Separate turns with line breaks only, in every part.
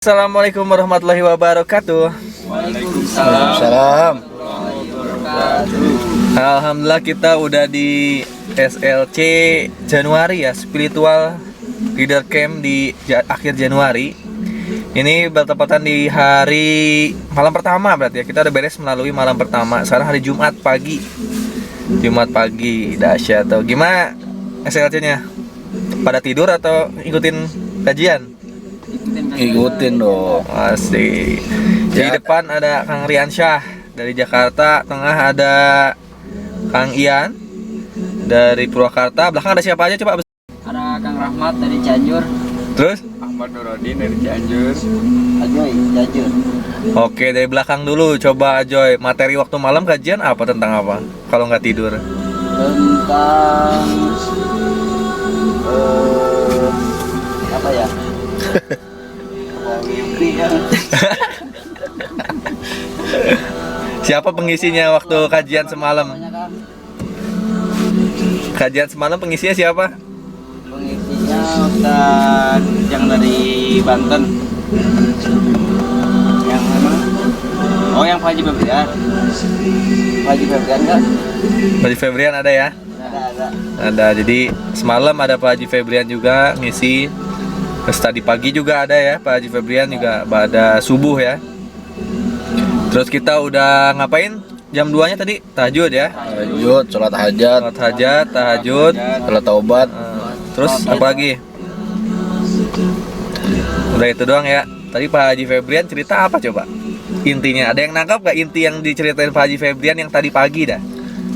Assalamualaikum warahmatullahi wabarakatuh.
Waalaikumsalam.
Alhamdulillah kita udah di SLC Januari ya, Spiritual Leader Camp di akhir Januari. Ini bertepatan di hari malam pertama berarti ya. Kita udah beres melalui malam pertama. Sekarang hari Jumat pagi. Dahsyat tuh. Gimana SLC-nya? Pada tidur atau ikutin kajian?
Ikutin dong.
Asik. Di
Ya.
depan ada Kang Riansyah dari Jakarta, tengah ada Kang Ian dari Purwakarta, belakang ada siapa aja coba?
Ada Kang Rahmat dari Cianjur,
Terus?
Ahmad Nurodin dari Cianjur, Ajoy Cianjur.
Oke, dari belakang dulu coba Joy. Materi waktu malam kajian apa, tentang apa? Kalau nggak tidur.
Tentang apa ya? Mimpi kan?
Siapa pengisinya waktu kajian semalam?
Banyak kan?
Kajian semalam pengisinya siapa?
Pengisinya Ustaz yang dari Banten. Yang mana? Oh, yang Pak Haji Febrian. Pak Haji Febrian kan?
Haji Febrian ada ya?
Ada.
Ada. Jadi semalam ada Pak Haji Febrian juga ngisi. Terus tadi pagi juga ada ya, Pak Haji Febrian juga pada subuh ya. Terus kita udah ngapain? Jam 2-nya tadi tahajud ya.
Tahajud, sholat hajat,
Salat hajat, tahajud.
sholat taubat.
Terus apa lagi? Udah itu doang ya. Tadi Pak Haji Febrian cerita apa coba? Intinya ada yang nangkap gak inti yang diceritain Pak Haji Febrian yang tadi pagi dah?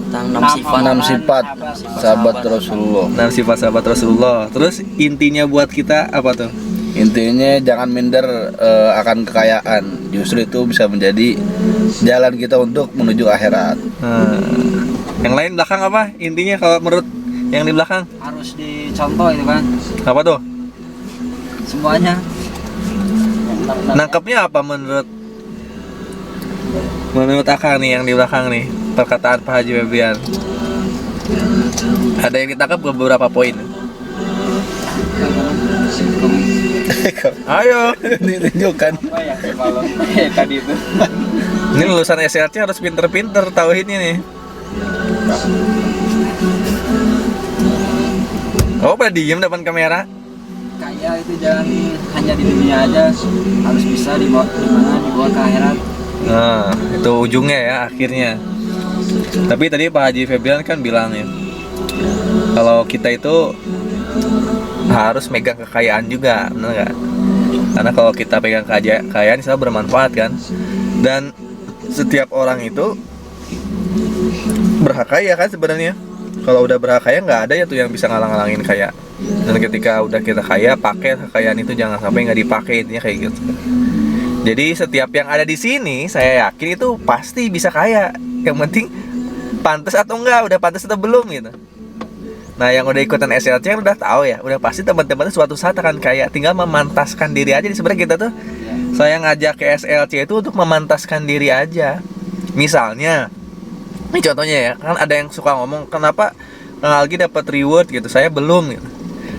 Tentang
6 sifat sahabat Rasulullah.
6 sifat sahabat Rasulullah. Terus intinya buat kita apa tuh?
Intinya jangan minder akan kekayaan. Justru itu bisa menjadi jalan kita untuk menuju akhirat.
Yang lain belakang apa? Intinya kalau menurut yang di belakang
harus dicontoh itu kan,
apa tuh?
semuanya.
Nangkepnya apa menurut Akang nih yang di belakang nih, perkataan Pak Haji Febrian? Ada yang ditangkap beberapa poin. Ayo,
Ditunjukkan.
Apa ya kalau tadi itu?
ini lulusan SLC harus pinter-pinter tauhidnya nih. Oh, pada diem depan kamera.
Kaya itu jangan hanya di dunia aja, harus bisa dibawa ke akhirat.
Nah, itu ujungnya ya, akhirnya. Tapi tadi Pak Haji Febrian kan bilang ya, kalau kita itu harus megang kekayaan juga, benar nggak? Karena kalau kita pegang kekayaan, itu bermanfaat kan. Dan setiap orang itu berhak kaya kan sebenarnya. Kalau udah berhak kaya, nggak ada ya tuh yang bisa ngalang-ngalangin kaya. Dan ketika udah kita kaya, pakai kekayaan itu, jangan sampai nggak dipakai, intinya kayak gitu. Jadi setiap yang ada di sini, saya yakin itu pasti bisa kaya. Yang penting pantas atau enggak, udah pantas atau belum gitu. Nah, yang udah ikutan SLC kan udah tahu ya, udah pasti teman-teman suatu saat akan kaya. Tinggal memantaskan diri aja. Sebenarnya kita tuh, saya ngajak ke SLC itu untuk memantaskan diri aja. Misalnya, ini contohnya ya, kan ada yang suka ngomong, kenapa Kang Algi dapat reward gitu, saya belum gitu.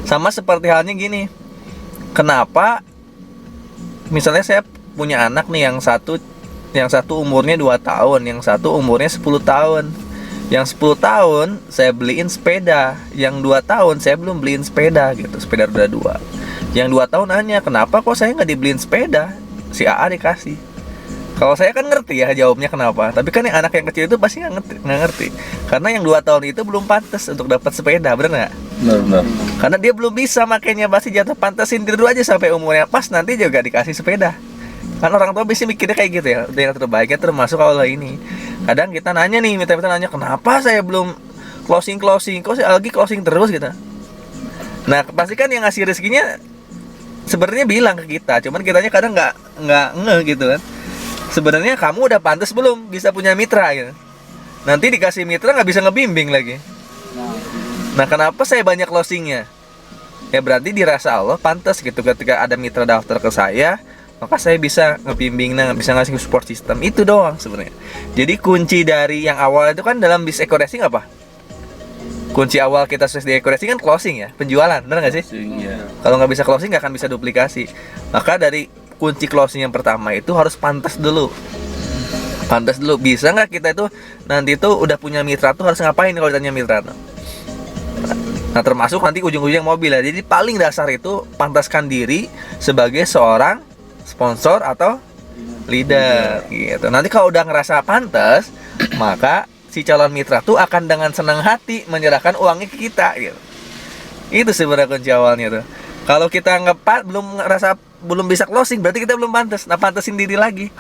Sama seperti halnya gini, kenapa misalnya saya punya anak nih, yang satu umurnya 2 tahun, yang satu umurnya 10 tahun. Yang 10 tahun saya beliin sepeda, yang 2 tahun saya belum beliin sepeda gitu, sepeda roda 2. Yang 2 tahun nanya, kenapa kok saya nggak dibeliin sepeda? Si AA dikasih. Kalau saya kan ngerti ya jawabnya kenapa, tapi kan yang anak yang kecil itu pasti nggak ngerti. Karena yang 2 tahun itu belum pantas untuk dapat sepeda, bener nggak?
Benar.
Karena dia belum bisa makainya, pasti jatuh, pantasin dulu aja sampai umurnya pas, nanti juga dikasih sepeda. Kan orang tua biasanya mikirnya kayak gitu ya, yang terbaiknya termasuk Allah ini. Kadang kita nanya nih, minta nanya, kenapa saya belum closing, kok si Algi closing terus gitu. Nah, pasti kan yang ngasih rezekinya sebenarnya bilang ke kita, cuman kitanya kadang nggak ngeh gitu kan. Sebenarnya kamu udah pantas belum bisa punya mitra gitu. Nanti dikasih mitra nggak bisa ngebimbing lagi. Nah, kenapa saya banyak closingnya? Ya berarti dirasa Allah pantas gitu, ketika ada mitra daftar ke saya, maka saya bisa ngebimbing, bisa ngasih support system. Itu doang sebenarnya. Jadi kunci dari yang awal itu kan dalam bisnis eco-racing apa? kunci awal kita sukses di dekorasi kan closing ya, penjualan, benar nggak sih?
Iya.
Kalau nggak bisa closing nggak akan bisa duplikasi. Maka dari kunci closing yang pertama itu harus pantas dulu. Pantas dulu, bisa nggak kita itu nanti tuh udah punya mitra tuh harus ngapain kalau ditanya mitra tuh. Nah termasuk nanti ujung-ujung mobil ya. Jadi paling dasar itu pantaskan diri sebagai seorang sponsor atau leader gitu. Nanti kalau udah ngerasa pantas, maka si calon mitra tuh akan dengan senang hati menyerahkan uangnya ke kita gitu. Itu sebenarnya kunci awalnya tuh. Kalau kita belum bisa closing, berarti kita belum pantas. Nah, pantasin diri lagi.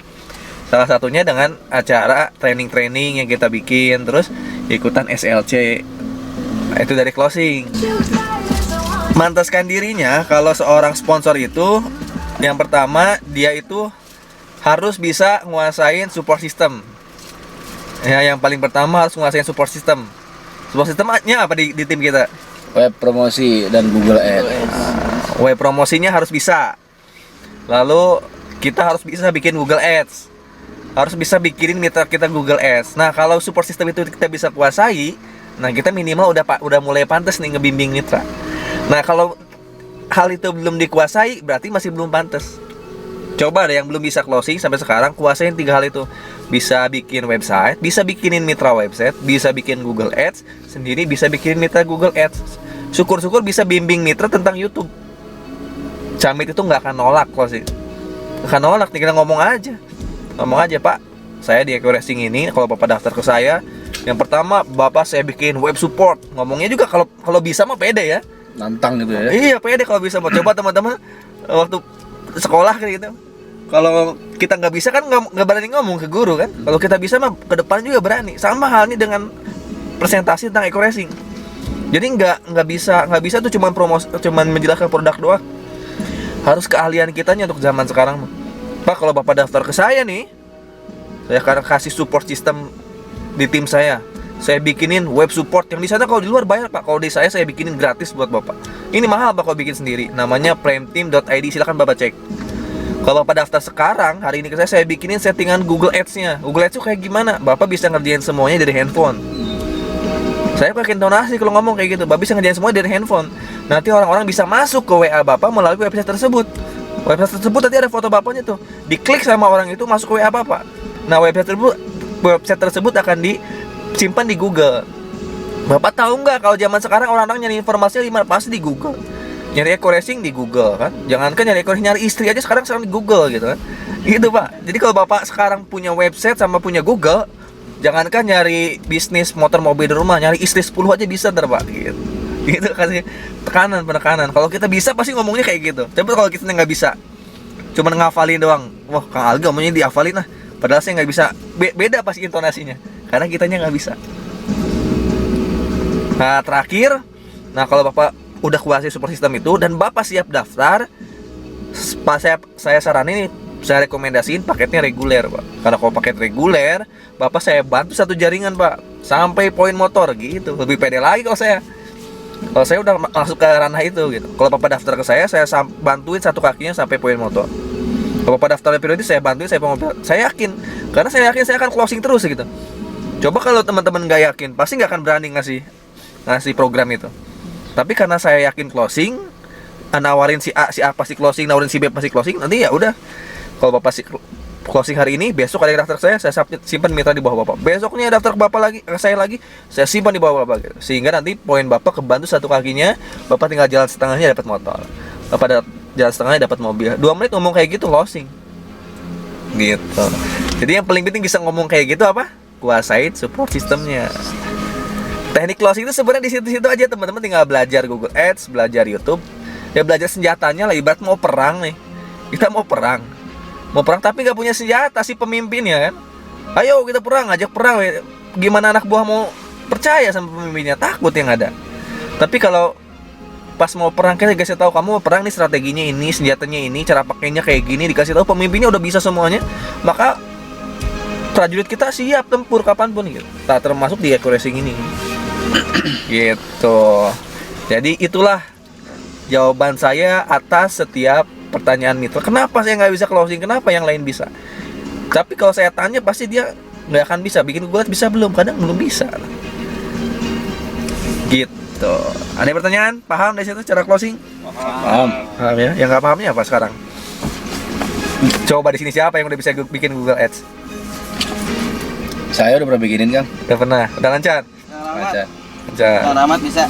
Salah satunya dengan acara training-training yang kita bikin, terus ikutan SLC. Itu dari closing. Mantaskan dirinya kalau seorang sponsor itu, yang pertama dia itu harus bisa nguasain support system. Ya, yang paling pertama harus nguasain support system. Support systemnya apa di tim kita?
Web promosi dan Google Ads.
Web promosinya harus bisa. Lalu kita harus bisa bikin Google Ads. Harus bisa bikinin mitra kita Google Ads. Nah, kalau support system itu kita bisa kuasai, nah kita minimal udah mulai pantas nih ngebimbing mitra. Nah, kalau hal itu belum dikuasai, berarti masih belum pantas. Coba deh yang belum bisa closing sampai sekarang, kuasain 3 hal itu. Bisa bikin website, bisa bikinin mitra website, bisa bikin Google Ads sendiri, bisa bikinin mitra Google Ads. Syukur-syukur bisa bimbing mitra tentang YouTube. Camit itu nggak akan nolak closing. Nggak akan nolak, tinggal ngomong aja. Ngomong aja, Pak, saya di Eco-Racing ini, kalau Bapak daftar ke saya, yang pertama Bapak saya bikin web support. Ngomongnya juga kalau bisa mah pede ya.
Nantang gitu ya.
Iya, pede kalau bisa. Mau coba teman-teman waktu sekolah kayak gitu. Kalau kita nggak bisa kan nggak berani ngomong ke guru kan. Kalau kita bisa mah ke depan juga berani. Sama halnya dengan presentasi tentang Eco-Racing. Jadi nggak bisa tuh cuman menjelaskan produk doang. Harus keahlian kitanya untuk zaman sekarang. Pak, kalau Bapak daftar ke saya nih, saya akan kasih support system di tim saya. Saya bikinin web support yang di sana kalau di luar bayar, Pak. Kalau di saya bikinin gratis buat Bapak. Ini mahal Pak kalau bikin sendiri. Namanya primeteam.id, silakan Bapak cek. Kalau Bapak daftar sekarang, hari ini ke saya bikinin settingan Google Ads-nya. Google Ads itu kayak gimana? Bapak bisa ngerjain semuanya dari handphone. Saya pakai intonasi kalau ngomong kayak gitu. Bapak bisa ngerjain semuanya dari handphone. Nanti orang-orang bisa masuk ke WA Bapak melalui website tersebut. Website tersebut nanti ada foto Bapaknya tuh. Diklik sama orang itu masuk ke WA Bapak. Nah, website tersebut akan disimpan di Google. Bapak tahu nggak kalau zaman sekarang orang-orang nyari informasinya di mana? Pasti di Google. Nyari Eco-Racing di Google kan. Jangankan nyari Eco-Racing, nyari istri aja sekarang di Google gitu kan. Gitu, Pak. Jadi kalau Bapak sekarang punya website sama punya Google, jangankan nyari bisnis motor mobil di rumah, nyari istri 10 aja bisa ntar, Pak. Gitu kasih penekanan. Kalau kita bisa pasti ngomongnya kayak gitu. Tapi kalau kita nggak bisa, cuman ngafalin doang. Wah, Kang Alga ngomongnya dihafalin lah. Padahal saya nggak bisa. Beda pasti intonasinya. Karena kitanya nggak bisa. Nah, terakhir, kalau Bapak udah kuasai support system itu dan Bapak siap daftar, saya saranin nih, saya rekomendasiin paketnya reguler, Pak. Karena kalau paket reguler, Bapak saya bantu satu jaringan, Pak, sampai poin motor gitu. Lebih pede lagi kalau saya. Kalau saya udah masuk ke ranah itu gitu. Kalau Bapak daftar ke saya bantuin satu kakinya sampai poin motor. Kalau Bapak daftar periode, saya bantuin saya mobil. Saya yakin, karena saya yakin saya akan closing terus gitu. Coba kalau teman-teman nggak yakin, pasti nggak akan berani ngasih program itu. Tapi karena saya yakin closing, nawarin si A pasti closing, nawarin si B pasti closing, nanti ya udah. Kalau Bapak closing hari ini, besok ada yang daftar ke saya simpan mitra di bawah Bapak. Besoknya daftar ke Bapak lagi, ke saya lagi, saya simpan di bawah Bapak gitu. Sehingga nanti poin Bapak kebantu satu kakinya, Bapak tinggal jalan setengahnya dapat motor. Bapak jalan setengahnya dapat mobil. 2 menit ngomong kayak gitu closing. Gitu. Jadi yang paling penting bisa ngomong kayak gitu apa? Kuasain support sistemnya. Teknik closing itu sebenarnya di situ-situ aja, teman-teman tinggal belajar Google Ads, belajar YouTube. Ya belajar senjatanya lah, ibarat mau perang nih. Kita mau perang tapi nggak punya senjata si pemimpinnya kan. Ayo kita perang, ajak perang. Gimana anak buah mau percaya sama pemimpinnya? Takut yang ada. Tapi kalau pas mau perang, kita dikasih tahu kamu mau perang nih, strateginya ini, senjatanya ini, cara pakainya kayak gini, dikasih tahu pemimpinnya udah bisa semuanya, maka prajurit kita siap tempur kapanpun gitu. Nah, termasuk di Eco-Racing ini. Gitu. Jadi itulah jawaban saya atas setiap pertanyaan mitra. Kenapa saya nggak bisa closing? Kenapa yang lain bisa? Tapi kalau saya tanya pasti dia nggak akan bisa. Bikin Google bisa belum? Kadang belum bisa. Gitu. Ada pertanyaan? Paham dari situ cara closing?
Paham.
Paham ya? Yang nggak pahamnya apa sekarang? Coba di sini siapa yang udah bisa bikin Google Ads?
Saya udah pernah bikinin Kang.
Udah pernah. Udah lancar?
Lancar.
Lancar.
Kang Rahmat bisa.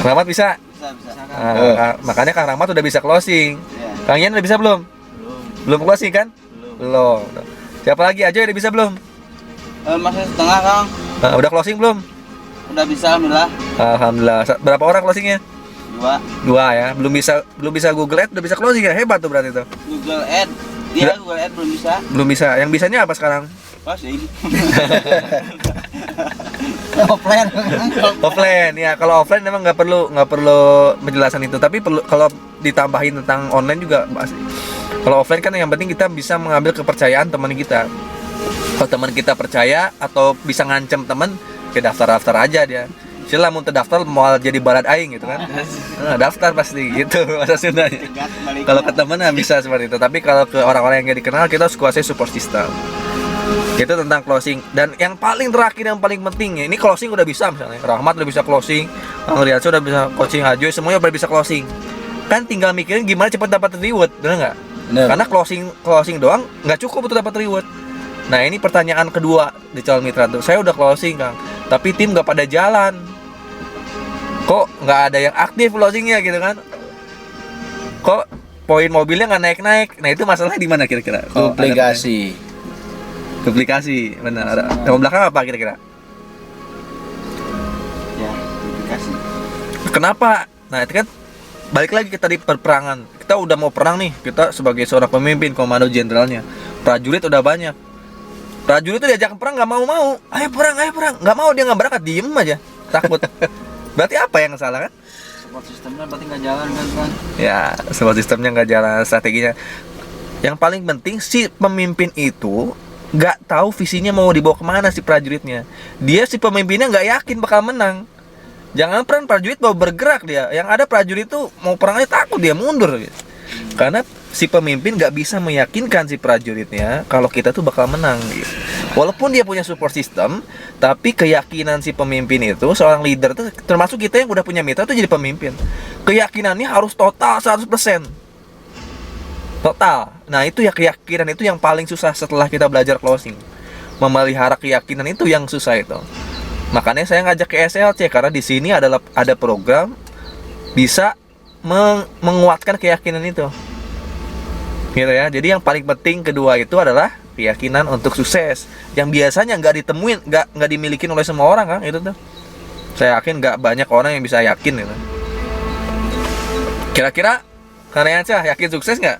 Rahmat bisa?
Bisa.
Makanya Kang Rahmat udah bisa closing.
Iya.
Kang Ian udah bisa belum? Belum closing kan? Belum. Siapa lagi aja udah bisa belum?
Masih setengah Kang.
Udah closing belum?
Udah bisa alhamdulillah.
Alhamdulillah. Berapa orang closingnya?
2.
2 ya. Belum bisa Google Ads, udah bisa closing ya. Hebat tuh berarti tuh.
Google Ad. Dia Google Ad belum bisa.
Belum bisa. Yang bisanya apa sekarang?
Closing. Offline.
Offline ya. Kalau offline memang nggak perlu penjelasan itu. Tapi perlu kalau ditambahin tentang online juga pasti. Kalau offline kan yang penting kita bisa mengambil kepercayaan teman kita. Kalau teman kita percaya atau bisa ngancem teman, ya daftar aja dia. Sila mau terdaftar mau jadi barat aing gitu kan. Daftar pasti gitu bahasa Sundanya. Kalau ke teman bisa seperti itu. Tapi kalau ke orang-orang yang nggak dikenal kita harus kuasai support system. Itu tentang closing. Dan yang paling terakhir yang paling penting ya, ini closing udah bisa misalnya. Rahmat udah bisa closing, Kang Riyadso udah bisa coaching, Ajoy semuanya udah bisa closing. Kan tinggal mikirin gimana cepat dapat reward, benar nggak? Karena closing doang nggak cukup untuk dapat reward. Nah ini pertanyaan kedua di calon mitra tuh. Saya udah closing Kang, tapi tim nggak pada jalan. Kok nggak ada yang aktif closingnya gitu kan? Kok poin mobilnya nggak naik-naik? Nah itu masalahnya di mana kira-kira?
Duplikasi.
Duplikasi, benar. Yang belakang apa kira-kira?
Ya, duplikasi.
Kenapa? Nah itu kan balik lagi kita di perperangan. Kita udah mau perang nih. Kita sebagai seorang pemimpin, komando jenderalnya. Prajurit udah banyak. Prajurit itu diajak perang nggak mau. Ayo perang. Nggak mau, dia nggak berangkat, diem aja, takut. Berarti apa yang salah kan?
Support sistemnya berarti nggak jalan kan?
Ya, support sistemnya nggak jalan, strateginya. Yang paling penting si pemimpin itu nggak tahu visinya mau dibawa kemana si prajuritnya. Dia si pemimpinnya nggak yakin bakal menang. Jangan peran prajurit mau bergerak dia. Yang ada prajurit itu mau perangnya takut, dia mundur gitu. Karena si pemimpin nggak bisa meyakinkan si prajuritnya kalau kita tuh bakal menang gitu. Walaupun dia punya support system, tapi keyakinan si pemimpin itu, seorang leader tuh, termasuk kita yang udah punya mitra tuh jadi pemimpin, keyakinannya harus total 100%. Total. Nah itu ya, keyakinan itu yang paling susah setelah kita belajar closing. Memelihara keyakinan itu yang susah itu. Makanya saya ngajak ke SLC karena di sini ada program bisa menguatkan keyakinan itu. Gitu ya. Jadi yang paling penting kedua itu adalah keyakinan untuk sukses. Yang biasanya nggak ditemuin, nggak dimiliki oleh semua orang kan itu tuh. Saya yakin nggak banyak orang yang bisa yakin gitu. Kira-kira Kang Riyadso yakin sukses nggak?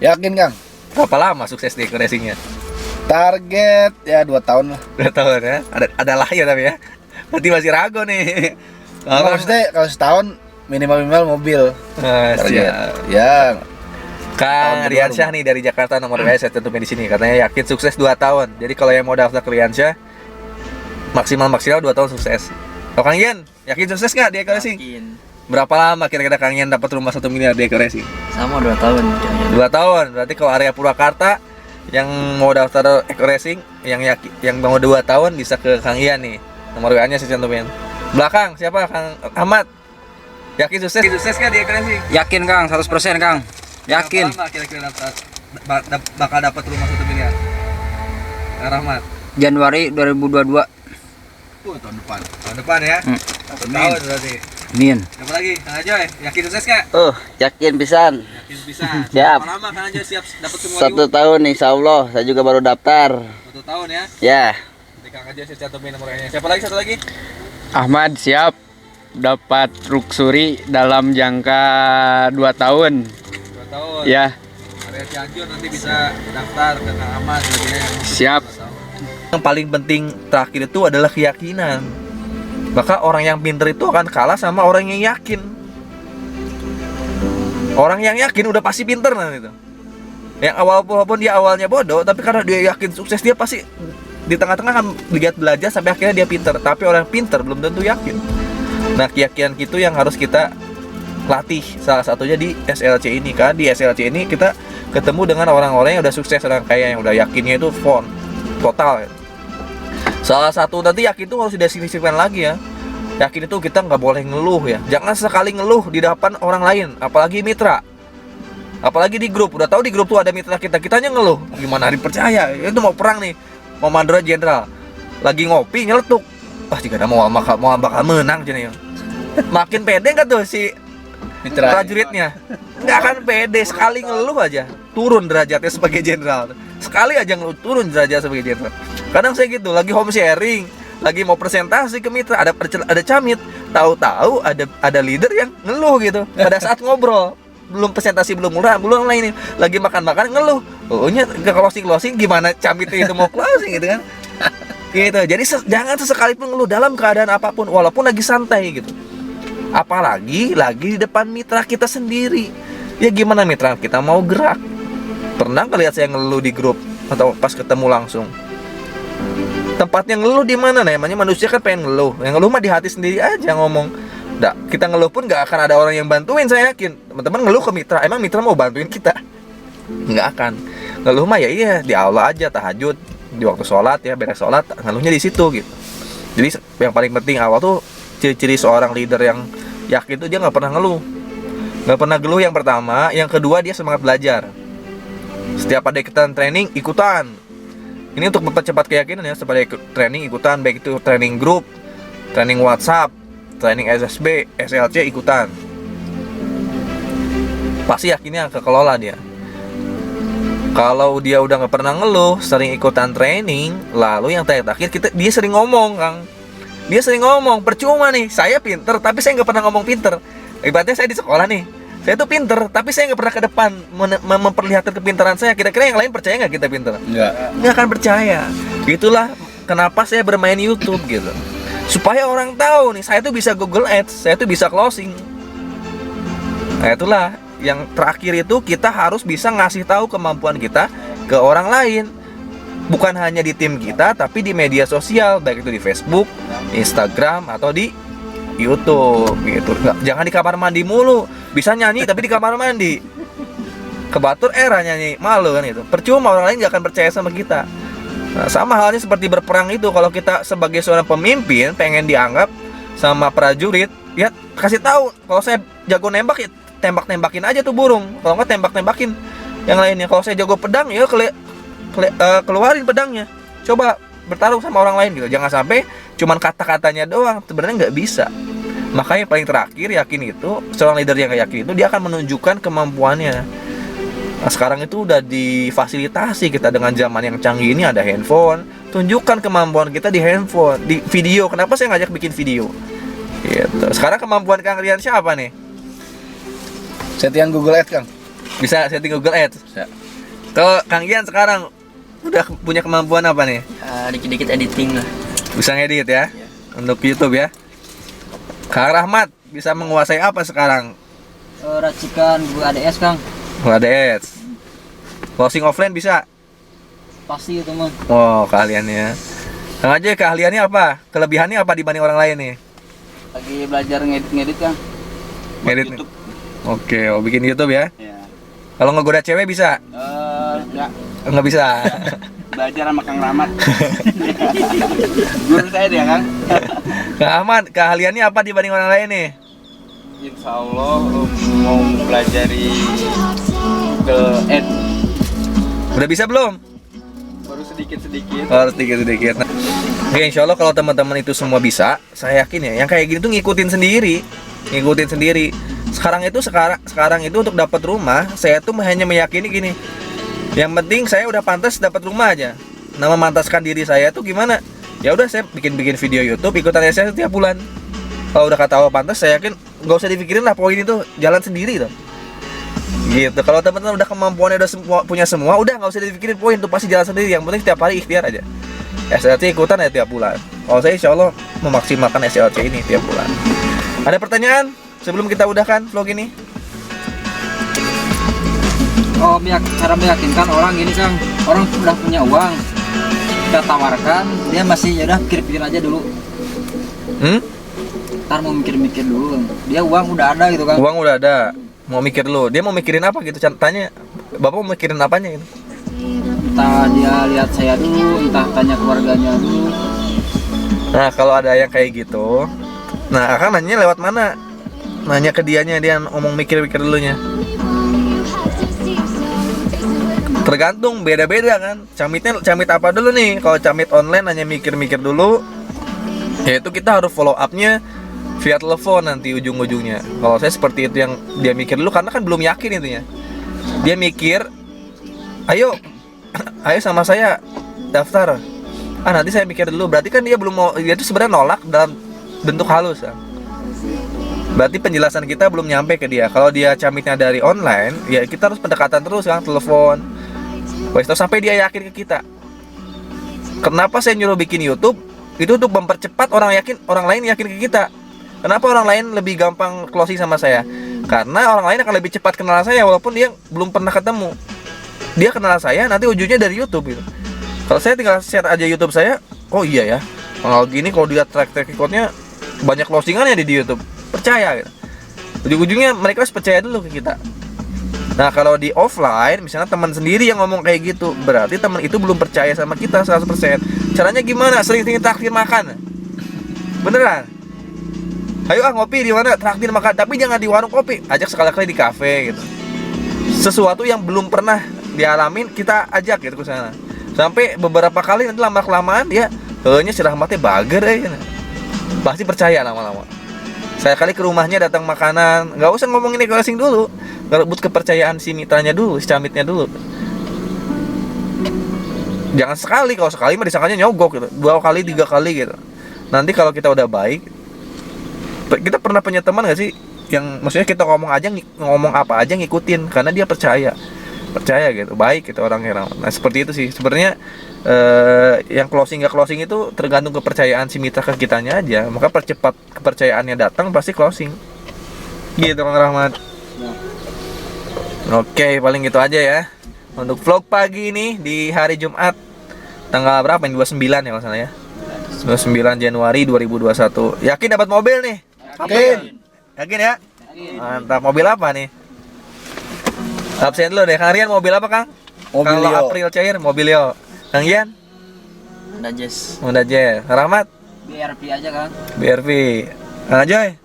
Yakin Kang.
Berapa lama sukses di racingnya?
Target ya 2 tahun lah.
2 tahun ya. Ada lah ya tapi ya. Berarti masih ragu nih.
Maksudnya kalau setahun minimal mobil. Target.
Siap.
Ya.
Kang Riyadsyah nih dari Jakarta nomor saya tentunya di sini katanya yakin sukses 2 tahun. Jadi kalau yang mau daftar ke Riyadsyah maksimal 2 tahun sukses. Kalau Kang Ian yakin sukses nggak di Eco Racing?
Yakin.
Berapa lama kira-kira Kang Ian dapat rumah 1 miliar di Eco Racing?
Sama 2 tahun.
2 tahun. Berarti kalau area Purwakarta yang mau daftar Eco Racing yang mau 2 tahun bisa ke Kang Ian nih. Nomor WA-nya saya cantumin. Belakang siapa? Kang Ahmad. Yakin sukses nggak di Eco Racing?
Yakin Kang, 100% Kang. Yakin.
Berapa lama kira-kira bakal dapat rumah 1 miliar? Kang Rahmat.
Januari 2022.
Tahun depan ya. 1 tahun berarti.
Amin.
Apa lagi? Kang Ajoy, yakin sukses nggak?
Yakin pisan.
Yakin bisa.
Siap.
Berapa lama Kang Ajoy siap dapat semua
1 tahun insya Allah. Saya juga baru daftar.
1 tahun ya.
Ya.
Nanti Kang Ajoy saya cantumin nomornya. Siapa lagi? Satu lagi?
Ahmad siap dapat Luxury dalam jangka 2 tahun.
2 tahun.
Ya,
Area Cianjur nanti bisa daftar ke Kang Ahmad berarti ya.
siap.
Yang paling penting terakhir itu adalah keyakinan. Maka orang yang pintar itu akan kalah sama orang yang yakin. Orang yang yakin udah pasti pintar nanti itu. Yang walaupun dia awalnya bodoh, tapi karena dia yakin sukses, dia pasti di tengah-tengah kan lihat belajar sampai akhirnya dia pintar. Tapi orang pintar belum tentu yakin. Nah keyakinan itu yang harus kita latih, salah satunya di SLC ini kan. Di SLC ini kita ketemu dengan orang-orang yang udah sukses, orang kaya yang udah yakinnya itu total. Salah satu nanti yakin itu harus didefinisikan lagi ya. Yakin itu kita nggak boleh ngeluh ya. Jangan sekali ngeluh di depan orang lain, apalagi mitra. Apalagi di grup, udah tahu di grup tuh ada mitra kita, kitanya ngeluh. Gimana hari percaya? Itu mau perang nih, mau Madura Jenderal, lagi ngopi nyeletuk. Wah, jika ada mau bakal menang jadi. Makin pede nggak tuh si
Mitra.
prajuritnya? Nggak akan pede, sekali ngeluh aja turun derajatnya sebagai jenderal. Sekali aja ngeluh turun derajat sebagai jenderal. Kadang saya gitu, lagi home sharing, lagi mau presentasi ke mitra, ada camit, tahu-tahu ada leader yang ngeluh gitu pada saat ngobrol. Belum presentasi, belum mulai ini, lagi makan ngeluh. Ohnya ke closing gimana camit itu mau closing gitu kan. Gitu. Jadi jangan sesekali pun ngeluh dalam keadaan apapun, walaupun lagi santai gitu. Apalagi lagi di depan mitra kita sendiri. Ya gimana mitra kita mau gerak? Pernah nggak lihat saya ngeluh di grup atau pas ketemu langsung? Tempatnya ngeluh di mana? Namanya manusia kan pengen ngeluh. Yang ngeluh mah di hati sendiri aja ngomong. Kita ngeluh pun nggak akan ada orang yang bantuin, saya yakin. Teman-teman ngeluh ke mitra, emang mitra mau bantuin kita? Nggak akan. Ngeluh mah ya iya di aula aja, tahajud di waktu sholat ya, beres sholat ngeluhnya di situ gitu. Jadi yang paling penting awal tuh ciri-ciri seorang leader yang yakin tuh dia nggak pernah ngeluh, nggak pernah geluh. Yang pertama, yang kedua dia semangat belajar. Setiap ada ikutan training ikutan. Ini untuk mempercepat keyakinan ya, setiap ada ikut training ikutan, baik itu training grup, training WhatsApp, training SSB, SLC ikutan. Pasti yakinnya kekelola dia. Kalau dia udah nggak pernah ngeluh, sering ikutan training, lalu yang terakhir dia sering ngomong, Kang. Dia sering ngomong, percuma nih, saya pinter, tapi saya nggak pernah ngomong pinter. Ibaratnya saya di sekolah nih, saya tuh pinter, tapi saya nggak pernah ke depan memperlihatkan kepintaran saya. Kira-kira yang lain percaya nggak kita pinter? Nggak akan percaya. Itulah kenapa saya bermain YouTube gitu. Supaya orang tahu nih, saya tuh bisa Google Ads, saya tuh bisa closing. Nah itulah yang terakhir itu, kita harus bisa ngasih tahu kemampuan kita ke orang lain. Bukan hanya di tim kita, tapi di media sosial, baik itu di Facebook, Instagram, atau di YouTube gitu. Jangan di kamar mandi mulu. Bisa nyanyi tapi di kamar mandi. Kebatur era nyanyi, malu kan itu. Percuma, orang lain gak akan percaya sama kita. Nah, sama halnya seperti berperang itu. Kalau kita sebagai seorang pemimpin pengen dianggap sama prajurit, ya kasih tahu kalau saya jago nembak, ya tembak-tembakin aja tuh burung. Kalau nggak tembak-tembakin yang lainnya. Kalau saya jago pedang, ya keluarin pedangnya. Coba bertarung sama orang lain gitu. Jangan sampai cuman kata-katanya doang, sebenarnya nggak bisa. Makanya paling terakhir, yakin itu, seorang leader yang yakin itu, dia akan menunjukkan kemampuannya. Nah, sekarang itu udah difasilitasi kita dengan zaman yang canggih ini, ada handphone. Tunjukkan kemampuan kita di handphone, di video. Kenapa saya ngajak bikin video? Gitu. Sekarang kemampuan Kang Rian siapa nih?
Settingan Google Ads, Kang.
Bisa setting Google Ads?
Bisa.
Kalau Kang Rian sekarang udah punya kemampuan apa nih?
Dikit-dikit editing lah.
Bisa ngedit ya? Untuk YouTube ya? Kang Rahmat bisa menguasai apa sekarang?
Racikan Google ADS, Kang.
Ada ads. Closing offline bisa?
Pasti itu mah.
Oh, keahliannya. Kang aja keahliannya apa? Kelebihannya apa dibanding orang lain nih?
Lagi belajar ngedit, Kang.
Ngedit nih. Oke, bikin YouTube ya?
Ya.
Kalau ngegoda cewek bisa?
Enggak.
Nggak bisa.
Belajar sama Kang Rahmat. Guru saya dia, Kang.
Kang Ahmad, keahliannya apa dibanding orang lain nih?
Insya Allah mau pelajari Google Ads.
Udah bisa belum?
Baru sedikit-sedikit.
Oh, sedikit-sedikit. Nah, oke, insya Allah kalau teman-teman itu semua bisa, saya yakin ya, yang kayak gini tuh ngikutin sendiri. Sekarang itu untuk dapat rumah, saya tuh hanya meyakini gini. Yang penting saya udah pantas dapat rumah aja. Nah, memantaskan diri saya tuh gimana? Ya udah, saya bikin video YouTube, ikutan saya setiap bulan. Kalau udah kata awal pantas, saya yakin nggak usah dipikirin lah, poin itu jalan sendiri tuh. Gitu. Kalau teman-teman udah kemampuannya punya semua, udah nggak usah dipikirin poin tuh, pasti jalan sendiri. Yang penting setiap hari ikhtiar aja. SLC ikutan ya tiap bulan. Kalau saya insya Allah memaksimalkan SLC ini tiap bulan. Ada pertanyaan sebelum kita udahkan vlog ini?
Oh, cara meyakinkan orang gini, Kang. Orang udah punya uang, kita tawarkan, dia masih ya udah pikir-pikir aja dulu. Ntar mau mikir-mikir dulu, Kang. Dia uang udah ada gitu, Kang.
Uang udah ada, mau mikir dulu. Dia mau mikirin apa gitu? Tanya, Bapak mau mikirin apanya gitu?
Entah dia lihat saya dulu, entah tanya keluarganya dulu.
Nah, kalau ada yang kayak gitu, nah Akang nanya lewat mana? Nanya ke dianya, dia ngomong mikir-mikir dulunya. Tergantung, beda-beda kan. Camit apa dulu nih? Kalau camit online hanya mikir-mikir dulu, yaitu kita harus follow up-nya via telepon nanti ujung-ujungnya. Kalau saya seperti itu yang dia mikir dulu, karena kan belum yakin intinya. Dia mikir, ayo sama saya daftar. Nanti saya mikir dulu. Berarti kan dia belum mau, dia itu sebenarnya nolak dalam bentuk halus kan. Berarti penjelasan kita belum nyampe ke dia. Kalau dia camitnya dari online, ya kita harus pendekatan terus kan, telepon. Sampai dia yakin ke kita. Kenapa saya nyuruh bikin YouTube? Itu untuk mempercepat orang lain yakin ke kita. Kenapa orang lain lebih gampang closing sama saya? Karena orang lain akan lebih cepat kenal saya walaupun dia belum pernah ketemu. Dia kenal saya nanti ujungnya dari YouTube gitu. Kalau saya tinggal share aja YouTube saya, oh iya ya. Kalau gini kalau dia track recordnya banyak closingannya di YouTube. Percaya gitu. Ujung-ujungnya mereka harus percaya dulu ke kita. Nah kalau di offline, misalnya teman sendiri yang ngomong kayak gitu, berarti teman itu belum percaya sama kita 100%. Caranya gimana? Sering-sering traktir makan. Beneran? Ayo ngopi di mana? Traktir makan, tapi jangan di warung kopi. Ajak sekali-kali di kafe gitu. Sesuatu yang belum pernah dialamin kita ajak gitu ke sana. Sampai beberapa kali nanti lama-kelamaan dia hanya si Rahmatnya bager pasti percaya lama-lama. Saya kali ke rumahnya datang makanan, nggak usah ngomongin closing dulu, ngerebut kepercayaan si mitranya dulu, si camitnya dulu. Jangan sekali, kalau sekali mah disangkanya nyogok gitu, 2 kali 3 kali gitu. Nanti kalau kita udah baik, kita pernah punya teman nggak sih yang maksudnya kita ngomong apa aja ngikutin karena dia percaya gitu, baik gitu orangnya. Nah seperti itu sih sebenarnya. Yang closing nggak closing itu tergantung kepercayaan si mitra ke kitanya aja. Maka percepat kepercayaannya datang pasti closing gitu Kang Rahmat. Oke, paling gitu aja ya untuk vlog pagi ini di hari Jumat tanggal berapa ini, 29 ya kalau salah ya, 29 Januari 2021. Yakin dapat mobil nih? Yakin ya? Mantap. Mobil apa nih? Absen dulu deh. Kang Rian mobil apa Kang?
Mobilio.
Kalau April cair mobilio. Kang Ian? Honda Jazz. Rahmat?
BRP aja Kang.
BRV. Kang Joy?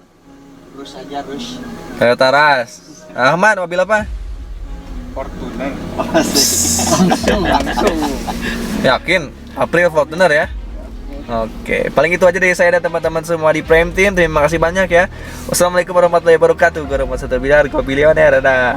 Terus aja terus.
Toyota Rush. Ahmad mobil apa?
Langsung.
Yakin? April Fortuner ya? Oke, paling itu aja dari saya dan teman-teman semua di Prime Team. Terima kasih banyak ya. Wassalamualaikum warahmatullahi wabarakatuh. Dadah.